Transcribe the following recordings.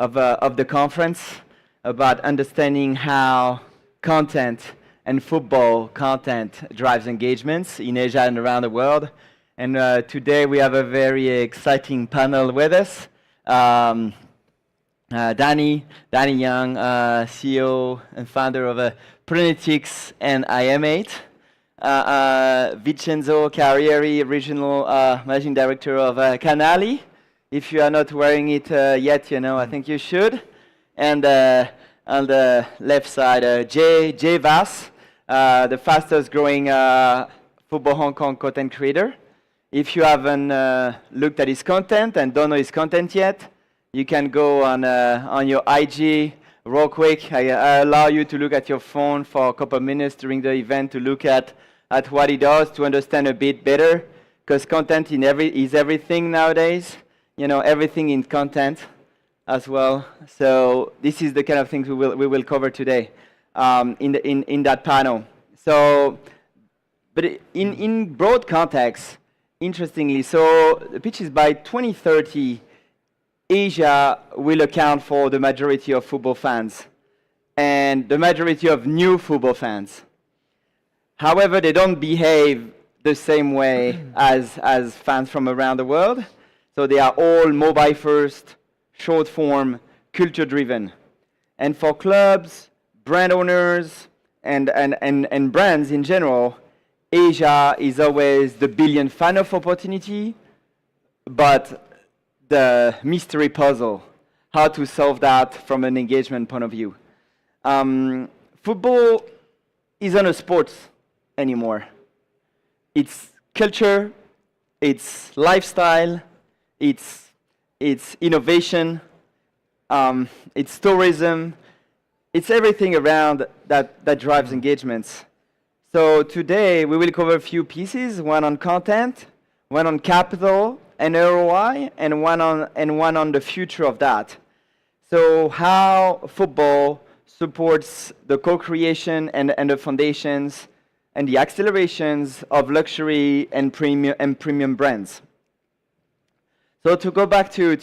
of the conference about understanding how content and football content drives engagements in Asia and around the world. And today we have a very exciting panel with us. Danny Yeung, CEO and founder of Prenetics and IM8. Vincenzo Carrieri, regional managing director of CANALI. If you are not wearing it yet, I think you should. And on the left side, Jeh Vas, the fastest growing football Hong Kong content creator. If you haven't looked at his content and don't know his content yet, you can go on your IG real quick. I allow you to look at your phone for a couple of minutes during the event to look at what he does to understand a bit better, because content is everything nowadays. Everything in content as well. So this is the kind of things we will cover today in that panel. So, but in broad context, interestingly, so the pitch is by 2030. Asia will account for the majority of football fans and the majority of new football fans. However, they don't behave the same way as fans from around the world. So they are all mobile first, short form, culture driven. And for clubs, brand owners, and brands in general, Asia is always the billion fan of opportunity, but the mystery puzzle, how to solve that from an engagement point of view. Football isn't a sport anymore. It's culture, it's lifestyle, it's innovation, it's tourism, it's everything around that drives engagements. So today we will cover a few pieces, one on content, one on capital and ROI, and one on the future of that. So how football supports the co-creation and the foundations and the accelerations of luxury and premium brands. So to go back to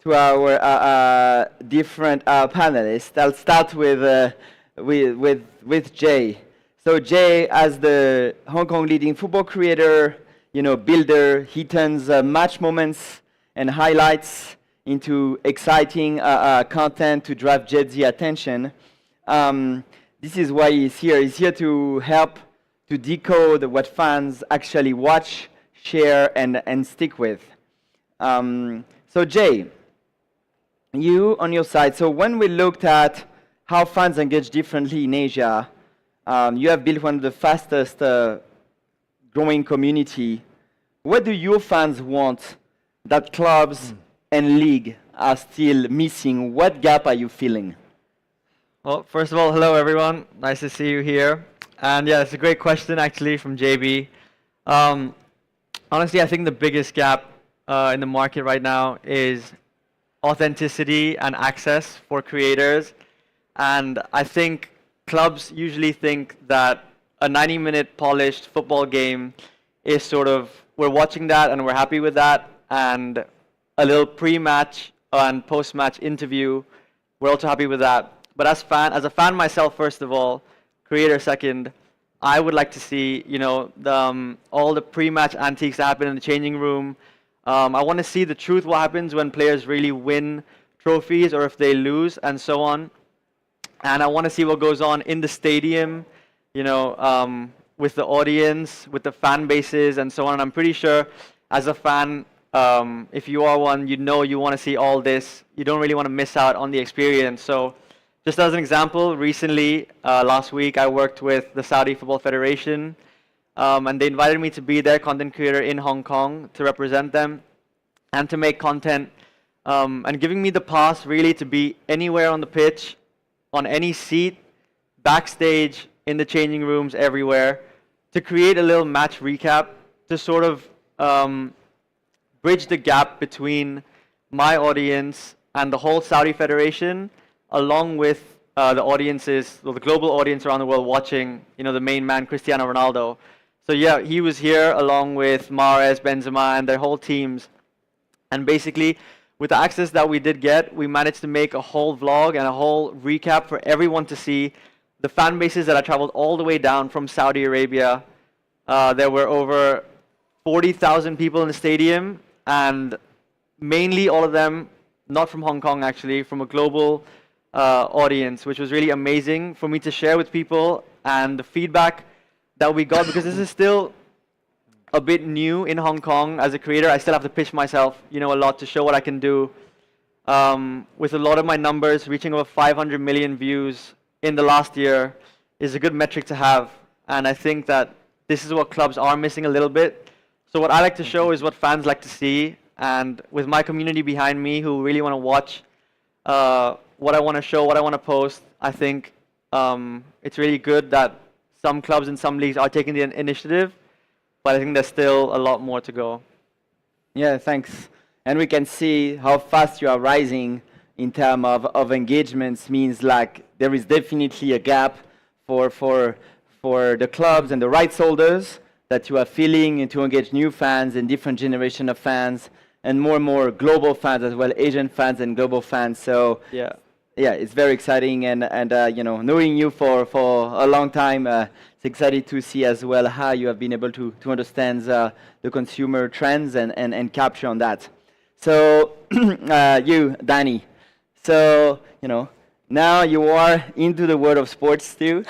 our different panelists, I'll start with Jeh. So Jeh, as the Hong Kong leading football creator, builder, he turns match moments and highlights into exciting content to drive Gen Z attention. This is why he's here. He's here to help to decode what fans actually watch, share, and stick with. So Jeh, you on your side. So when we looked at how fans engage differently in Asia, you have built one of the fastest growing community. What do your fans want that clubs and league are still missing? What gap are you feeling? Well, first of all, hello everyone. Nice to see you here. And yeah, it's a great question actually from JB. Honestly, I think the biggest gap in the market right now is authenticity and access for creators. And I think clubs usually think that a 90-minute polished football game is sort of, we're watching that and we're happy with that, and a little pre-match and post-match interview, we're also happy with that. But as a fan myself, first of all, creator second, I would like to see, all the pre-match antiques that happen in the changing room. I want to see the truth, what happens when players really win trophies or if they lose and so on. And I want to see what goes on in the stadium, with the audience, with the fan bases and so on. And I'm pretty sure as a fan, if you are one, you want to see all this. You don't really want to miss out on the experience. So just as an example, recently, last week, I worked with the Saudi Football Federation, and they invited me to be their content creator in Hong Kong to represent them and to make content, and giving me the pass really to be anywhere on the pitch, on any seat, backstage, in the changing rooms, everywhere, to create a little match recap, to sort of bridge the gap between my audience and the whole Saudi Federation, along with the audiences, the global audience around the world watching, the main man, Cristiano Ronaldo. So yeah, he was here along with Mahrez, Benzema, and their whole teams. And basically, with the access that we did get, we managed to make a whole vlog and a whole recap for everyone to see. The fan bases that I traveled all the way down from Saudi Arabia. There were over 40,000 people in the stadium, and mainly all of them not from Hong Kong, actually, from a global audience, which was really amazing for me to share with people, and the feedback that we got, because this is still a bit new in Hong Kong. As a creator, I still have to pitch myself, a lot to show what I can do. With a lot of my numbers reaching over 500 million views in the last year is a good metric to have, and I think that this is what clubs are missing a little bit. So what I like to show is what fans like to see, and with my community behind me who really want to watch what I want to show, what I want to post, I think it's really good that some clubs and some leagues are taking the initiative, but I think there's still a lot more to go. Yeah, thanks. And we can see how fast you are rising in terms of engagements. Means like there is definitely a gap for the clubs and the rights holders that you are filling to engage new fans and different generation of fans, and more global fans as well, Asian fans and global fans. So yeah, it's very exciting, and knowing you for a long time, it's exciting to see as well how you have been able to understand the consumer trends and capture on that. So you, Danny, so now you are into the world of sports too, with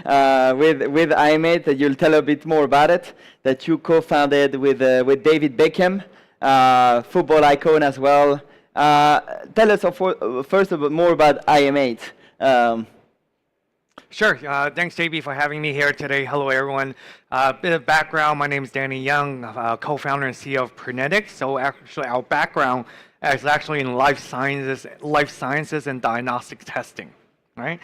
iMate. That you'll tell a bit more about it. That you co-founded with David Beckham, football icon as well. Tell us first more about iMate. Sure. Thanks, JB, for having me here today. Hello, everyone. Bit of background. My name is Danny Yeung, co-founder and CEO of Prenetics. So actually, our background is actually in life sciences and diagnostic testing, right?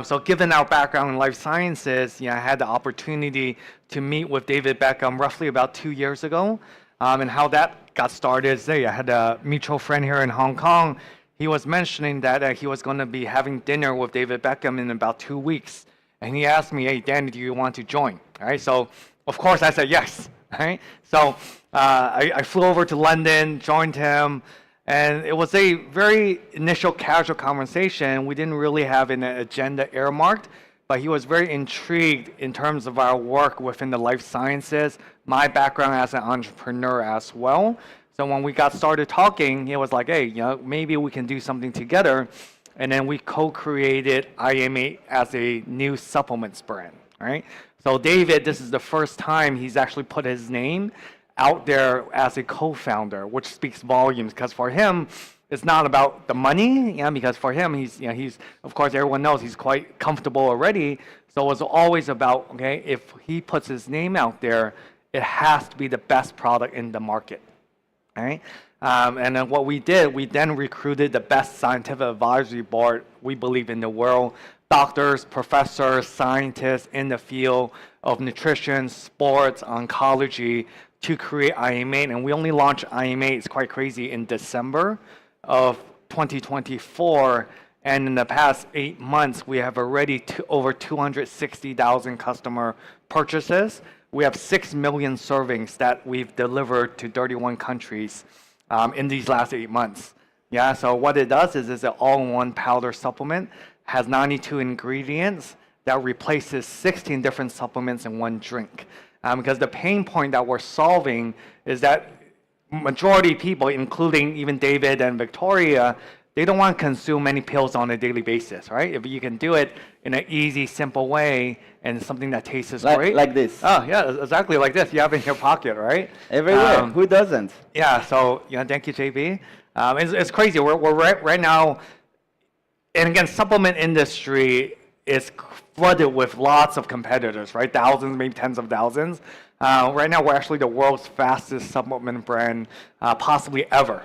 So given our background in life sciences, I had the opportunity to meet with David Beckham roughly about 2 years ago. And how that got started is I had a mutual friend here in Hong Kong. He was mentioning that he was going to be having dinner with David Beckham in about 2 weeks. And he asked me, hey, Danny, do you want to join? All right, so of course I said yes. All right, so I flew over to London, joined him, and it was a very initial casual conversation. We didn't really have an agenda earmarked, but he was very intrigued in terms of our work within the life sciences, my background as an entrepreneur as well. So when we got started talking, he was like, hey, maybe we can do something together. And then we co-created iMate as a new supplements brand, right? So David, this is the first time he's actually put his name out there as a co-founder, which speaks volumes, because for him, it's not about the money, because for him, he's of course, everyone knows he's quite comfortable already. So it's always about, okay, if he puts his name out there, it has to be the best product in the market, all right? And then what we did, we then recruited the best scientific advisory board, we believe, in the world, doctors, professors, scientists in the field of nutrition, sports, oncology, to create iMate. And we only launched iMate, it's quite crazy, in December of 2024. And in the past 8 months, we have already over 260,000 customer purchases. We have 6 million servings that we've delivered to 31 countries in these last 8 months. Yeah, so what it does is it's an all-in-one powder supplement, has 92 ingredients that replaces 16 different supplements in one drink. Because the pain point that we're solving is that majority of people, including even David and Victoria, they don't want to consume many pills on a daily basis, right? If you can do it in an easy, simple way and something that tastes great. Like this. Oh, yeah, exactly like this. You have it in your pocket, right? Everywhere. Who doesn't? Yeah, so, thank you, JB. It's crazy. We're right now, and again, supplement industry is flooded with lots of competitors, right? Thousands, maybe tens of thousands. Right now, we're actually the world's fastest supplement brand, possibly ever.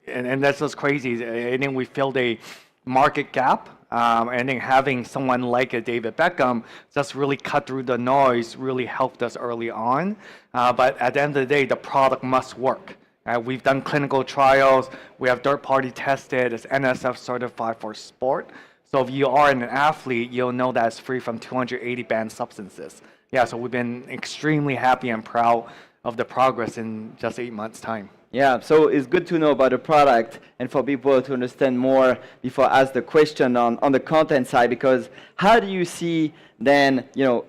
And that's just crazy. And then we filled a market gap. And then having someone like a David Beckham just really cut through the noise, really helped us early on. But at the end of the day, the product must work. We've done clinical trials. We have third-party tested. It's NSF certified for sport. So if you are an athlete, you'll know that it's free from 280 banned substances. Yeah, so we've been extremely happy and proud of the progress in just 8 months' time. Yeah, so it's good to know about the product and for people to understand more before I ask the question on the content side, because how do you see then,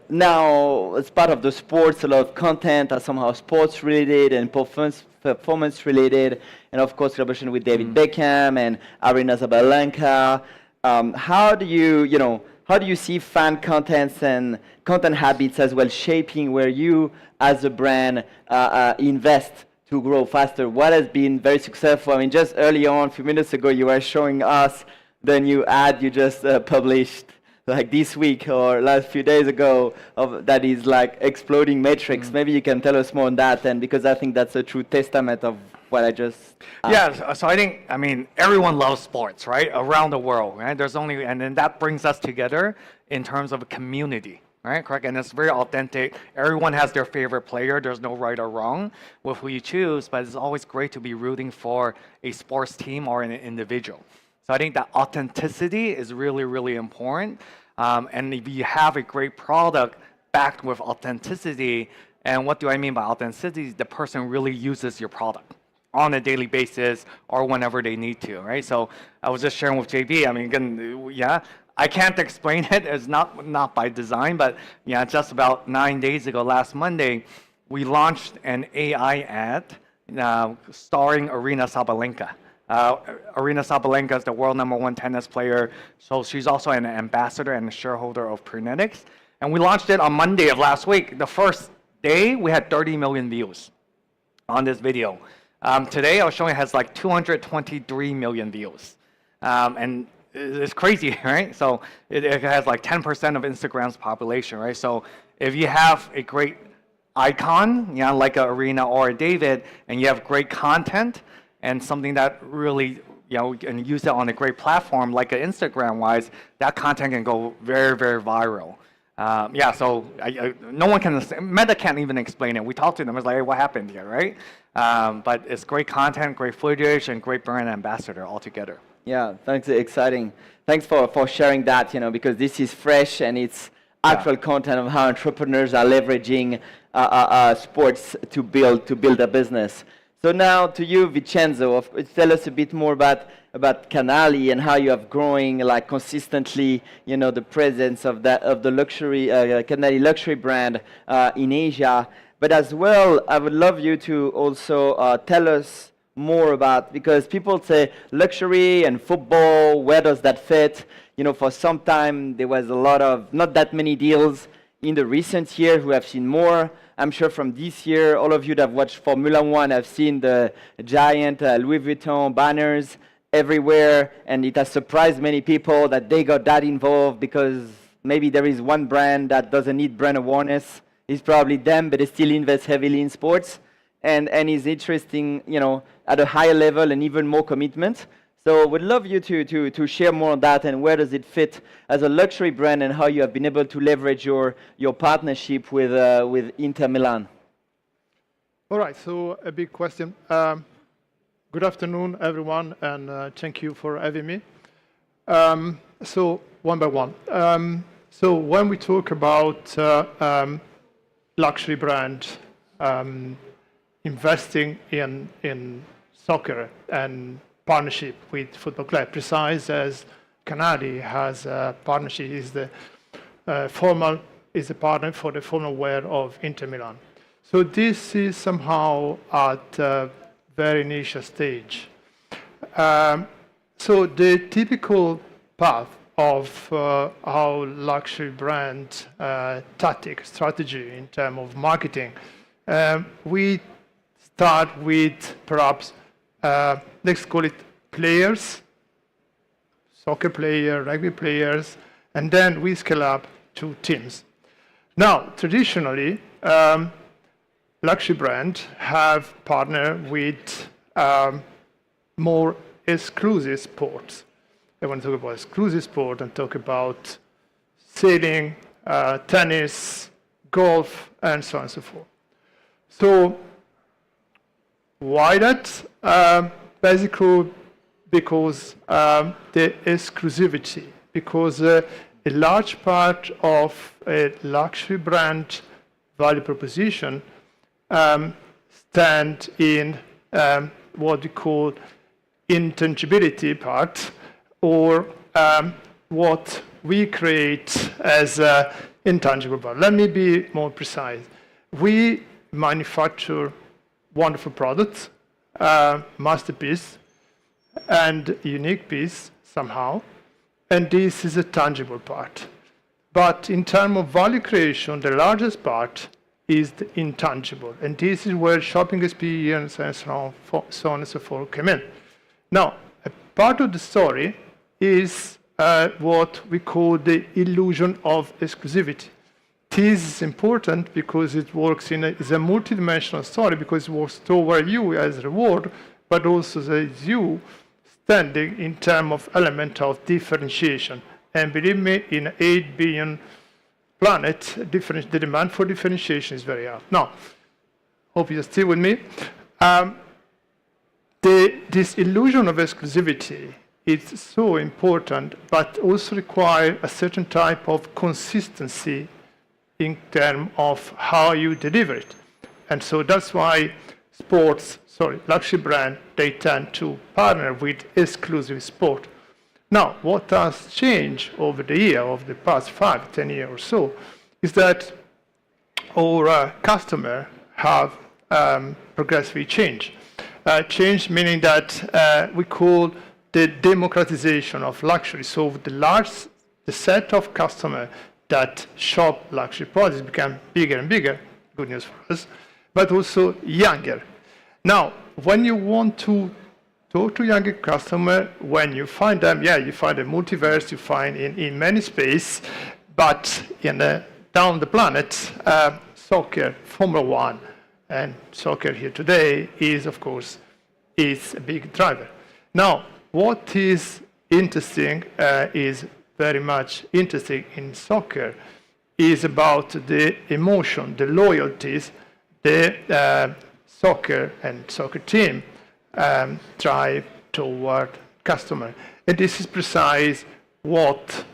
now as part of the sports, a lot of content are somehow sports related and performance related, and of course collaboration with David Beckham and Arina Zabalenka. How do you see fan contents and content habits as well shaping where you as a brand invest to grow faster? What has been very successful? I mean, just early on, a few minutes ago, you were showing us the new ad you just published, like this week or last few days ago, that is like exploding metrics. Maybe you can tell us more on that, and because I think that's a true testament of what I just asked. Yeah, so I mean, everyone loves sports, right? Around the world, right? And then that brings us together in terms of a community, right? Correct? And it's very authentic. Everyone has their favorite player. There's no right or wrong with who you choose, but it's always great to be rooting for a sports team or an individual. So I think that authenticity is really, really important. And if you have a great product backed with authenticity, and what do I mean by authenticity? The person really uses your product on a daily basis or whenever they need to, right? So I was just sharing with JB. I mean, again, yeah, I can't explain it. It's not by design, but yeah, just about 9 days ago, last Monday, we launched an AI ad starring Arina Sabalenka. Arina Sabalenka is the world #1 tennis player, so she's also an ambassador and a shareholder of Prenetics. And we launched it on Monday of last week. The first day, we had 30 million views on this video. Today, I was showing it has like 223 million views. And it's crazy, right? So it has like 10% of Instagram's population, right? So if you have a great icon, like a Arena or a David, and you have great content and something that really, and use it on a great platform like Instagram-wise, that content can go very, very viral. So no one can, Meta can't even explain it. We talked to them, it's like, hey, what happened here, right? But it's great content, great footage, and great brand ambassador altogether. Yeah, thanks, exciting. Thanks for sharing that, because this is fresh and it's actual content of how entrepreneurs are leveraging sports to build a business. So now to you, Vincenzo, tell us a bit more about CANALI and how you have growing like consistently, the presence of the luxury CANALI luxury brand in Asia. But as well, I would love you to also tell us more about, because people say luxury and football, where does that fit? For some time there was a lot of not that many deals. In the recent years, we have seen more. I'm sure from this year, all of you that have watched Formula One have seen the giant Louis Vuitton banners everywhere, and it has surprised many people that they got that involved, because maybe there is one brand that doesn't need brand awareness. It's probably them, but they still invest heavily in sports, and is interesting, at a higher level and even more commitment. So would love you to share more on that, and where does it fit as a luxury brand, and how you have been able to leverage your partnership with Inter Milan. All right, so a big question. Good afternoon, everyone, and thank you for having me. So one by one. So when we talk about luxury brand investing in soccer and partnership with football club, precise as CANALI has a partnership, is a partner for the formal wear of Inter Milan. So this is somehow at a very initial stage. So the typical path of how luxury brand strategy in terms of marketing, we start with perhaps let's call it players, soccer player, rugby players, and then we scale up to teams. Now, traditionally, luxury brands have partnered with more exclusive sports. I want to talk about exclusive sport and talk about sailing, tennis, golf, and so on and so forth. So why that? Basically, because the exclusivity, because a large part of a luxury brand value proposition stand in what we call intangibility part, or what we create as intangible part. Let me be more precise. We manufacture wonderful products, masterpiece, and unique piece somehow, and this is a tangible part. But in terms of value creation, the largest part is the intangible, and this is where shopping experience and so on and so forth come in. Now, a part of the story is what we call the illusion of exclusivity. This is important because it works it's a multidimensional story, because it works toward you as reward, but also as you standing in terms of element of differentiation. And believe me, in an 8 billion planet, the demand for differentiation is very high. Now, hope you're still with me. This illusion of exclusivity is so important, but also requires a certain type of consistency in terms of how you deliver it. And so that's why luxury brand, they tend to partner with exclusive sport. Now, what has changed over the past 5, 10 years or so, is that our customer have progressively changed. Change meaning that we call the democratization of luxury. So the set of customers that shop luxury products become bigger and bigger, good news for us, but also younger. Now, when you want to talk to younger customer, when you find them, you find a multiverse, you find in many space, but down the planet, soccer, Formula One, and soccer here today is, of course, is a big driver. Now, what is interesting is very much interesting in soccer is about the emotion, the loyalties, the soccer and soccer team drive toward customer. And this is precise what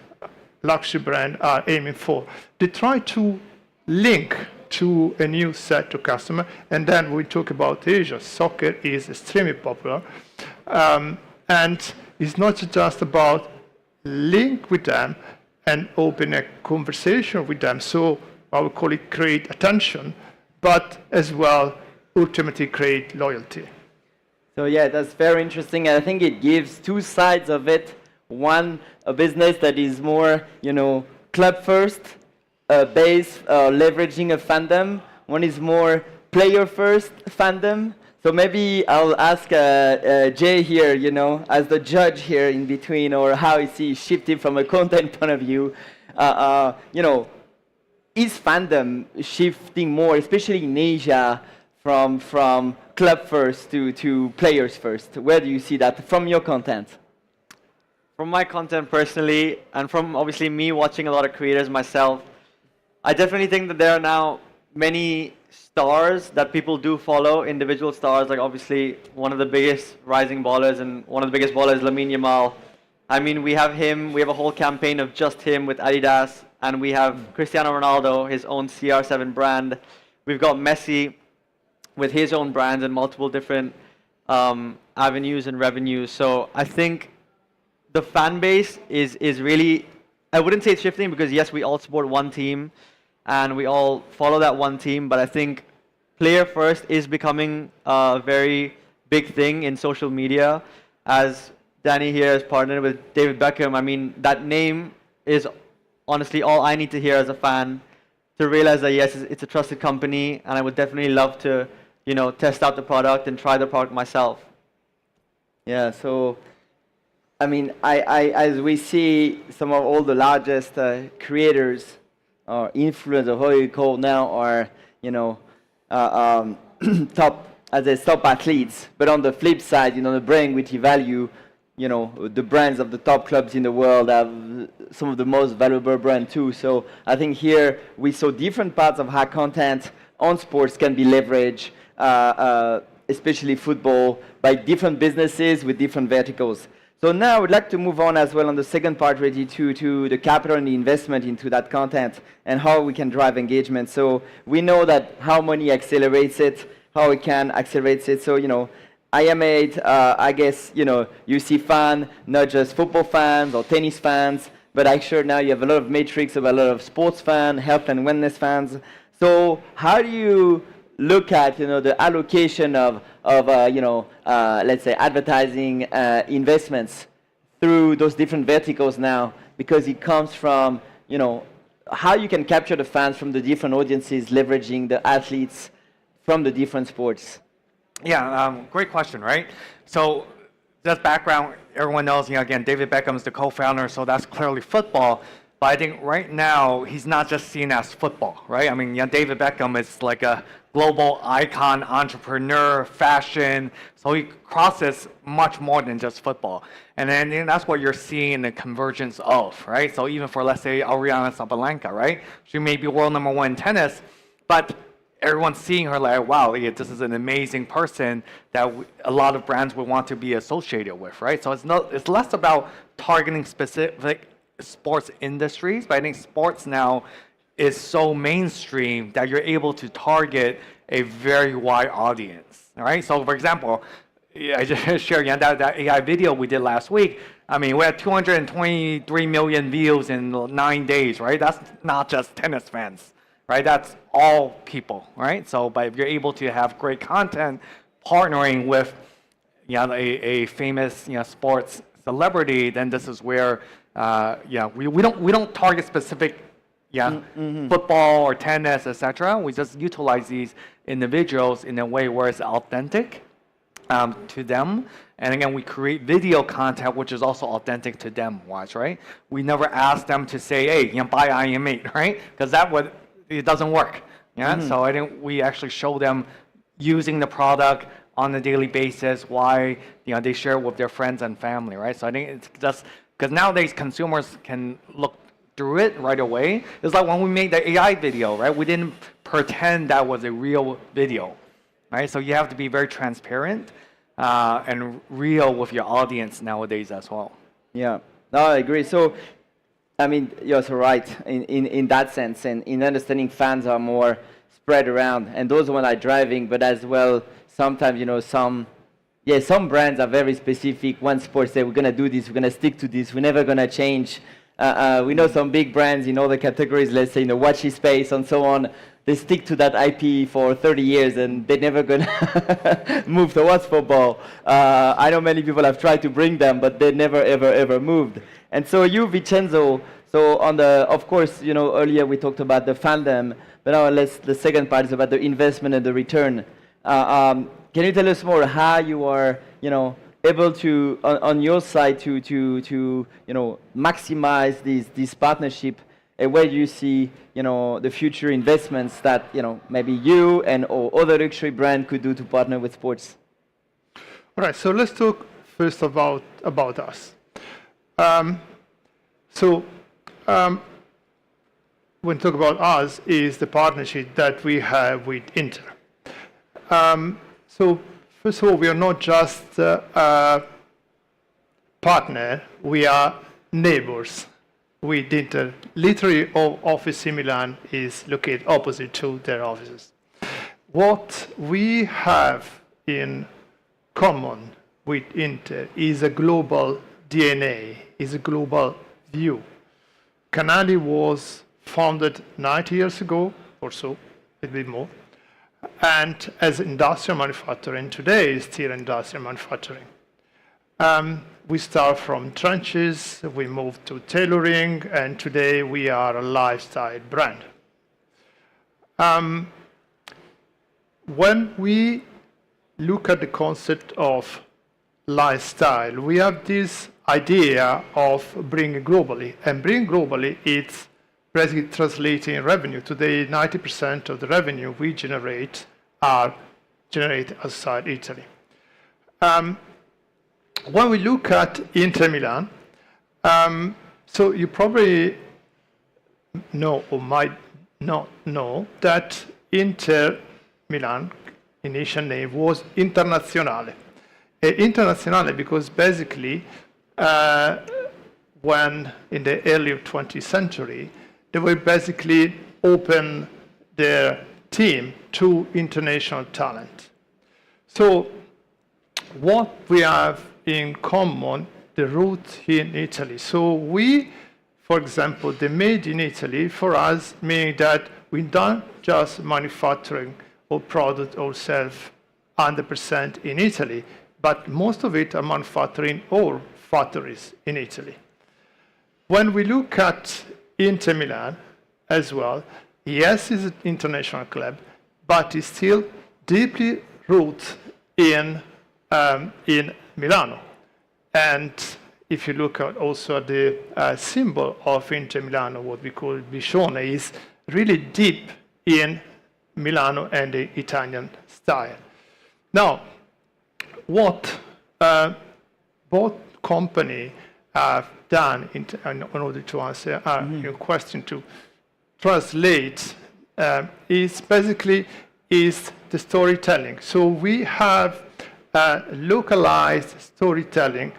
luxury brands are aiming for. They try to link to a new set of customer, and then we talk about Asia. Soccer is extremely popular, and it's not just about link with them and open a conversation with them. So I would call it create attention, but as well ultimately create loyalty. So yeah, that's very interesting. And I think it gives two sides of it. One, a business that is more, club first, based, leveraging a fandom. One is more player first fandom. So maybe I'll ask Jeh here, as the judge here in between, or how is he shifting from a content point of view? Is fandom shifting more, especially in Asia, from club first to players first? Where do you see that from your content? From my content personally, and from obviously me watching a lot of creators myself, I definitely think that there are now many stars that people do follow, individual stars, like obviously one of the biggest rising ballers and one of the biggest ballers, Lamine Yamal. I mean, we have him, we have a whole campaign of just him with Adidas, and we have Cristiano Ronaldo, his own CR7 brand. We've got Messi with his own brands and multiple different avenues and revenues. So I think the fan base is really, I wouldn't say it's shifting, because yes, we all support one team and we all follow that one team, but I think player first is becoming a very big thing in social media. As Danny here has partnered with David Beckham, I mean, that name is honestly all I need to hear as a fan to realize that yes, it's a trusted company, and I would definitely love to, test out the product and try the product myself. Yeah, so I mean, as we see some of all the largest creators or influencers, how you call now, are top athletes. But on the flip side, the brand which you value, the brands of the top clubs in the world have some of the most valuable brands too. So I think here we saw different parts of how content on sports can be leveraged, especially football, by different businesses with different verticals. So now I would like to move on as well on the second part, really, to the capital and the investment into that content and how we can drive engagement. So we know that how money accelerates it, how we can accelerate it. So, I am I guess, you see fans, not just football fans or tennis fans, but I'm sure now you have a lot of metrics about a lot of sports fans, health and wellness fans. So how do you look at, the allocation of let's say advertising investments through those different verticals now? Because it comes from, how you can capture the fans from the different audiences, leveraging the athletes from the different sports. Yeah, great question, right? So just background, everyone knows, again, David Beckham is the co-founder, so that's clearly football. But I think right now, he's not just seen as football, right? I mean, David Beckham is like a global icon, entrepreneur, fashion, so he crosses much more than just football. And then that's what you're seeing the convergence of, right? So even for, let's say, Ariana Sabalenka, right? She may be world number one in tennis, but everyone's seeing her like, wow, this is an amazing person that a lot of brands would want to be associated with, right? So it's less about targeting specific sports industries, but I think sports now is so mainstream that you're able to target a very wide audience, all right? So for example, I just shared that AI video we did last week. I mean, we had 223 million views in 9 days, right? That's not just tennis fans. Right, that's all people, right? So, but if you're able to have great content, partnering with, a famous, sports celebrity, then this is where, we don't target specific, football or tennis, etc. We just utilize these individuals in a way where it's authentic to them. And again, we create video content, which is also authentic to them, right? We never ask them to say, hey, buy IM8, right? Because it doesn't work. So I think we actually show them using the product on a daily basis, why they share it with their friends and family, right? So I think it's just because nowadays consumers can look through it right away. It's like when we made the AI video, right? We didn't pretend that was a real video, right? So you have to be very transparent and real with your audience nowadays as well. Yeah, no, I agree. So I mean, you're so right in that sense, and in understanding fans are more spread around, and those ones are driving, but as well, sometimes, some brands are very specific. One sport say, we're going to do this, we're going to stick to this, we're never going to change. We know some big brands in other categories, let's say in the watchy space and so on, they stick to that IP for 30 years and they're never going to move towards football. I know many people have tried to bring them, but they never, ever moved. And so you, Vincenzo, so of course, earlier we talked about the fandom, but now the second part is about the investment and the return. Can you tell us more how you are, able to, on your side, to maximize this partnership, and where do you see, the future investments that, maybe you and or other luxury brand could do to partner with sports? All right, so let's talk first about us. When talk about us is the partnership that we have with Inter. So first of all, we are not just a partner, we are neighbors with Inter. Literally, our office in Milan is located opposite to their offices. What we have in common with Inter is a global DNA, is a global view. CANALI was founded 90 years ago or so, a bit more, and as industrial manufacturing, today is still industrial manufacturing. We start from trenches, we moved to tailoring, and today we are a lifestyle brand. When we look at the concept of lifestyle, we have this idea of bringing globally, and bringing globally, it's basically translating revenue. Today, 90% of the revenue we generate are generated outside Italy. When we look at Inter Milan, so you probably know or might not know that Inter Milan initial name was Internazionale. Internazionale because basically when in the early 20th century, they were basically open their team to international talent. So what we have in common, the root in Italy. So we, for example, the made in Italy for us meaning that we don't just manufacturing or product ourselves 100% in Italy, but most of it are manufacturing all factories in Italy. When we look at Inter Milan as well, yes, it's an international club, but it's still deeply rooted in Milano. And if you look at also the symbol of Inter Milano, what we call Biscione, is really deep in Milano and the Italian style. Now, what both companies have done in order to answer your question, to translate, is basically the storytelling. So we have localized storytelling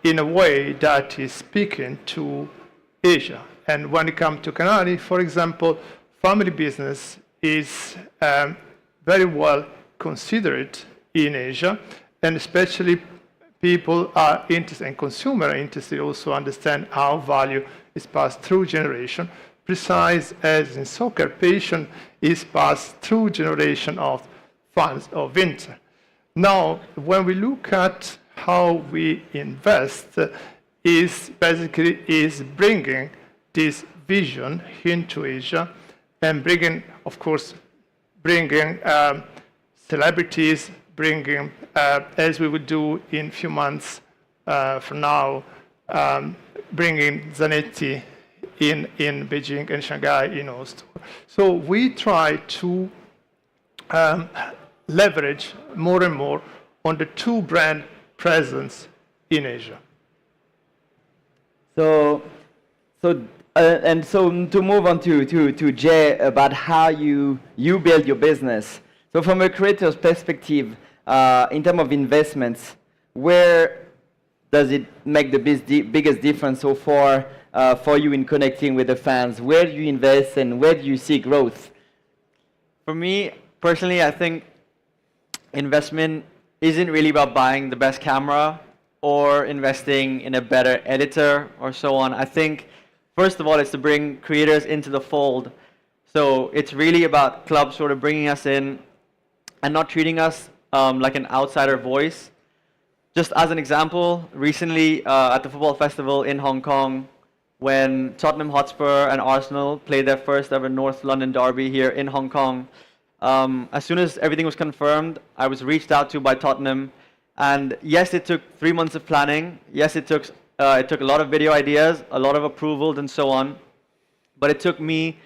in a way that is speaking to Asia. And when it comes to CANALI, for example, family business is very well considered in Asia, and especially people are interested, and consumers are interested also understand how value is passed through generation, precise as in soccer, passion is passed through generation of fans of Inter. Now, when we look at how we invest, is basically bringing this vision into Asia and bringing, of course, celebrities, bringing, as we would do in a few months from now, bringing Zanetti in Beijing and Shanghai in our store. So we try to leverage more and more on the two brand presence in Asia. So to move on to Jeh about how you build your business. So from a creator's perspective, in terms of investments, where does it make the biggest difference so far for you in connecting with the fans? Where do you invest and where do you see growth? For me, personally, I think investment isn't really about buying the best camera or investing in a better editor or so on. I think, first of all, it's to bring creators into the fold. So it's really about clubs sort of bringing us in and not treating us like an outsider voice. Just as an example, recently at the football festival in Hong Kong, when Tottenham Hotspur and Arsenal played their first ever North London derby here in Hong Kong, as soon as everything was confirmed, I was reached out to by Tottenham. And yes, it took 3 months of planning. Yes, it took a lot of video ideas, a lot of approvals and so on. But it took me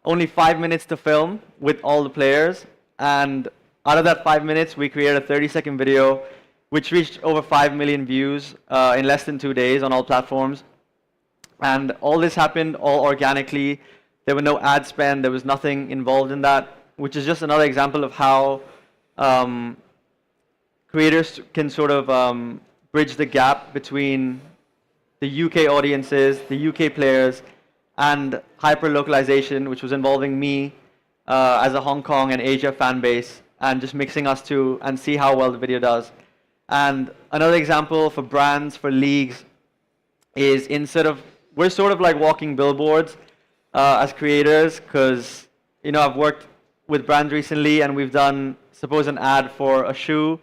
only 5 minutes to film with all the players. And out of that 5 minutes, we created a 30-second video, which reached over 5 million views in less than 2 days on all platforms. And all this happened all organically. There were no ad spend. There was nothing involved in that, which is just another example of how creators can sort of bridge the gap between the UK audiences, the UK players, and hyper-localization, which was involving me as a Hong Kong and Asia fan base, and just mixing us two and see how well the video does. And another example for brands, for leagues, is we're sort of like walking billboards as creators, because I've worked with brands recently and we've done, suppose, an ad for a shoe.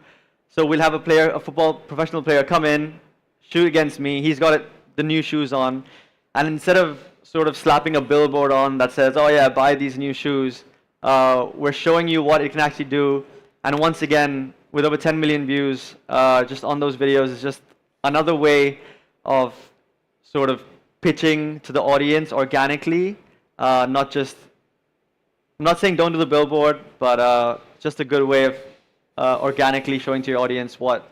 So we'll have a professional player come in, shoot against me, he's got the new shoes on, and instead of sort of slapping a billboard on that says, oh yeah, buy these new shoes, we're showing you what it can actually do. And once again, with over 10 million views just on those videos, is just another way of sort of pitching to the audience organically, I'm not saying don't do the billboard, but just a good way of organically showing to your audience what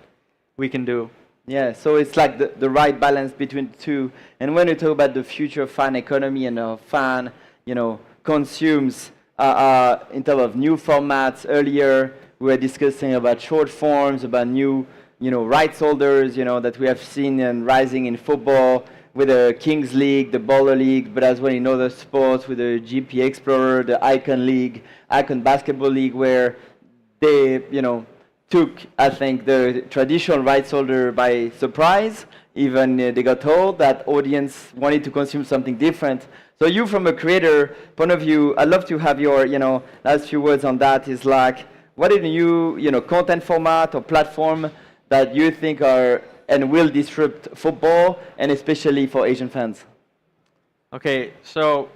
we can do. Yeah, so it's like the right balance between the two. And when you talk about the future fan economy and how fan, consumes in terms of new formats, earlier we were discussing about short forms, about new, rights holders, that we have seen rising in football with the Kings League, the Baller League, but as well in other sports with the GP Explorer, the Icon League, Icon Basketball League, where they, took, I think, the traditional rights holder by surprise. Even they got told that audience wanted to consume something different. So you, from a creator point of view, I'd love to have your, last few words on that. Is like, what is the new, content format or platform that you think are and will disrupt football, and especially for Asian fans? Okay, so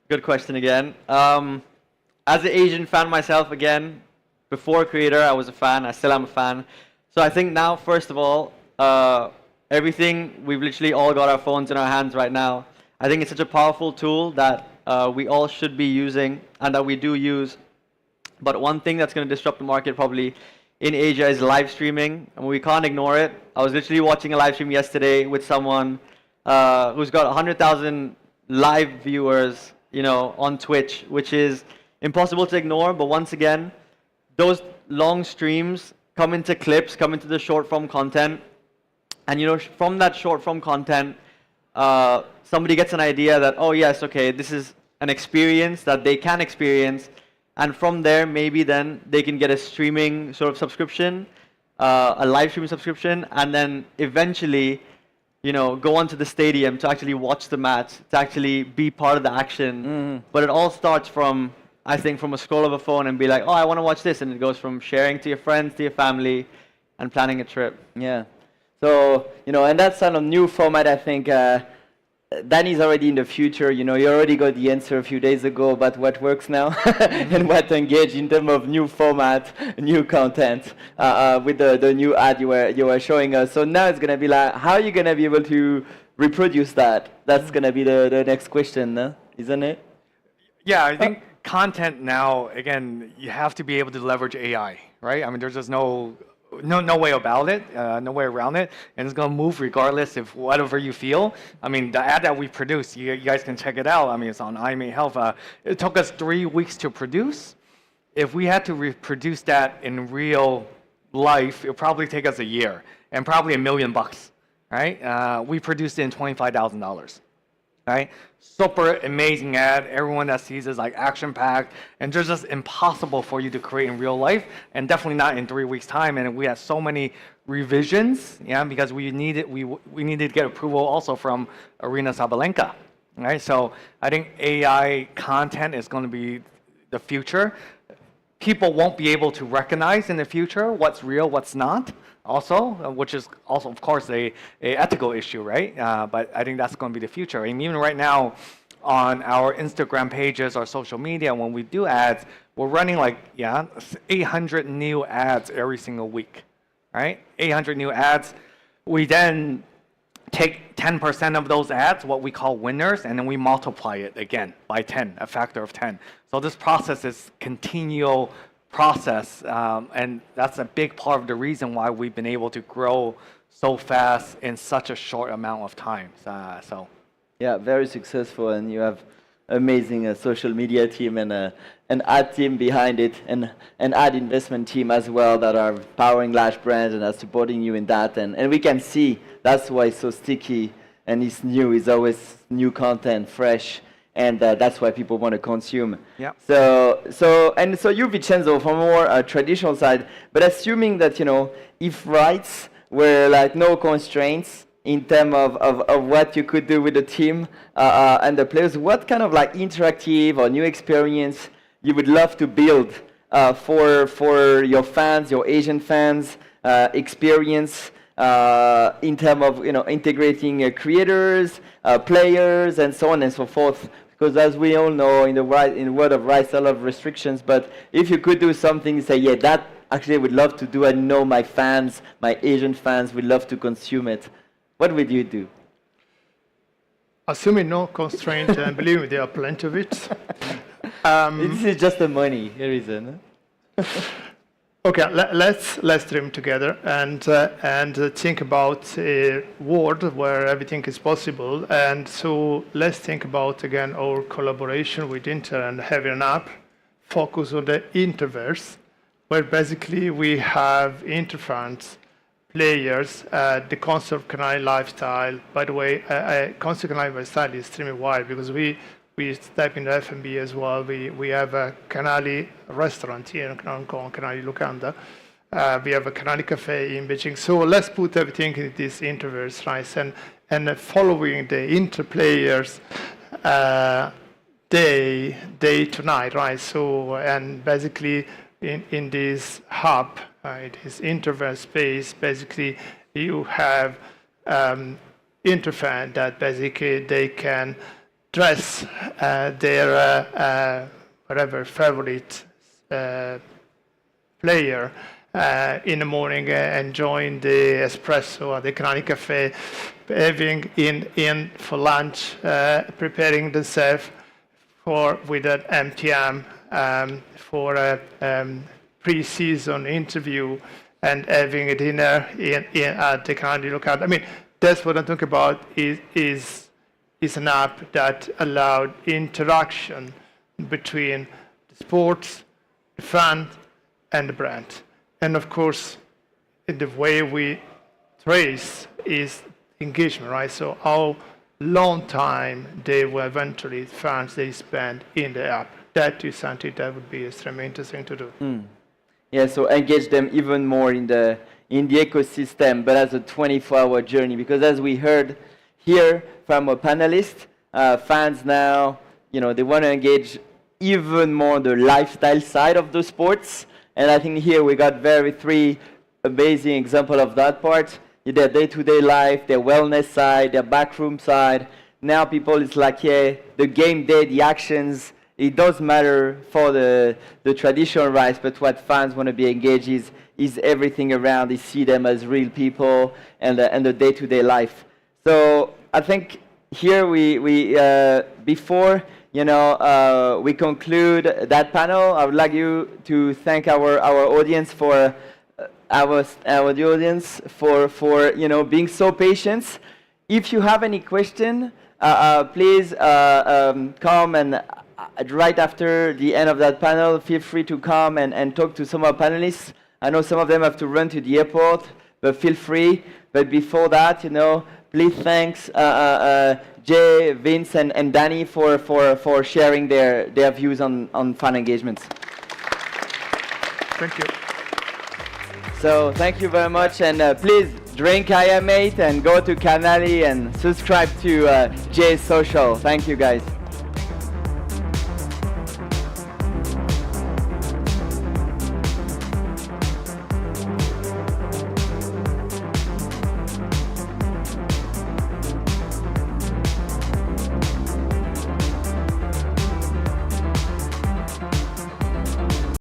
good question again. As an Asian fan myself, again, before creator, I was a fan. I still am a fan. So I think now, first of all, everything, we've literally all got our phones in our hands right now. I think it's such a powerful tool that we all should be using and that we do use. But one thing that's going to disrupt the market probably in Asia is live streaming, and we can't ignore it. I was literally watching a live stream yesterday with someone who's got 100,000 live viewers, on Twitch, which is impossible to ignore. But once again, those long streams come into clips, come into the short form content, and from that short form content, somebody gets an idea that, oh yes, okay, this is an experience that they can experience. And from there, maybe then they can get a streaming sort of subscription, a live streaming subscription, and then eventually, go onto the stadium to actually watch the match, to actually be part of the action. But it all starts from, I think, from a scroll of a phone and be like, oh, I want to watch this. And it goes from sharing to your friends, to your family, and planning a trip. Yeah. So, and that's kind of new format, I think. Danny's already in the future. You already got the answer a few days ago about what works now and what to engage in terms of new format, new content with the new ad you were showing us. So now it's gonna be like, how are you gonna be able to reproduce that? That's gonna be the next question, isn't it? Yeah, I think content now, again, you have to be able to leverage AI, right? I mean, there's just no way about it, no way around it, and it's gonna move regardless of whatever you feel. I mean, the ad that we produced, you guys can check it out. I mean, it's on IMA Health. It took us 3 weeks to produce. If we had to reproduce that in real life, it would probably take us a year and probably $1 million, right? We produced it in $25,000. Right? Super amazing ad. Everyone that sees it is like action-packed, and it's just impossible for you to create in real life, and definitely not in 3 weeks' time. And we had so many revisions, because we needed to get approval also from Arena Sabalenka, right? So I think AI content is going to be the future. People won't be able to recognize in the future what's real, what's not. Also, which is also, of course, a ethical issue, right? But I think that's going to be the future. And even right now, on our Instagram pages, our social media, when we do ads, we're running 800 new ads every single week, right? 800 new ads. We then take 10% of those ads, what we call winners, and then we multiply it again by 10, a factor of 10. So this process is continual process, and that's a big part of the reason why we've been able to grow so fast in such a short amount of time. Yeah, very successful, and you have amazing social media team and an ad team behind it, and an ad investment team as well that are powering large brands and are supporting you in that, and we can see that's why it's so sticky and it's new. It's always new content, fresh. And that's why people want to consume. Yeah. So you, Vincenzo, from a more traditional side, but assuming that if rights were like no constraints in terms of what you could do with the team and the players, what kind of interactive or new experience you would love to build for your fans, your Asian fans, experience in terms of integrating creators, players, and so on and so forth. Because as we all know, in the world of rights, a lot of restrictions. But if you could do something, say, yeah, that actually I would love to do. I know my fans, my Asian fans, would love to consume it. What would you do? Assuming no constraint, and believe me, there are plenty of it. This is just the money. Here is it. Okay, let's dream together and think about a world where everything is possible. And so let's think about again our collaboration with Inter and having an app focus on the Interverse, where basically we have Inter fans, players, the concept of CANALI lifestyle. By the way, concept CANALI lifestyle is extremely wide because we step in the F&B as well. We have a CANALI restaurant here in Hong Kong, CANALI Locanda. We have a CANALI cafe in Beijing. So let's put everything in this interverse, right? And following the interplayers day to night, right? So, and basically in this hub, this interverse space, basically you have interfan that basically they can dress their whatever favorite player in the morning and join the espresso at the CANALI cafe, having in for lunch, preparing themselves with an MTM for a pre-season interview and having a dinner at the CANALI locale. I mean, that's what I'm talking about. Is an app that allowed interaction between the sports, the fan, and the brand. And of course, the way we trace is engagement, right? So how long time they will eventually fans they spend in the app. That is something that would be extremely interesting to do. Yeah, so engage them even more in the ecosystem, but as a 24-hour journey. Because as we heard here from our panelists, fans now, they want to engage even more the lifestyle side of the sports. And I think here we got three amazing examples of that part. Their day-to-day life, their wellness side, their backroom side. Now people, it's like, the game day, the actions, it does matter for the traditional rights, but what fans want to be engaged is everything around. They see them as real people and the day-to-day life. So I think here before we conclude that panel, I would like you to thank our audience for being so patient. If you have any question, please come and right after the end of that panel, feel free to come and talk to some of our panelists. I know some of them have to run to the airport, but feel free. But before that, please thanks Jeh, Vince, and Danny for sharing their views on fan engagements. Thank you. So thank you very much, and please drink IM8 and go to CANALI and subscribe to Jeh's social. Thank you, guys.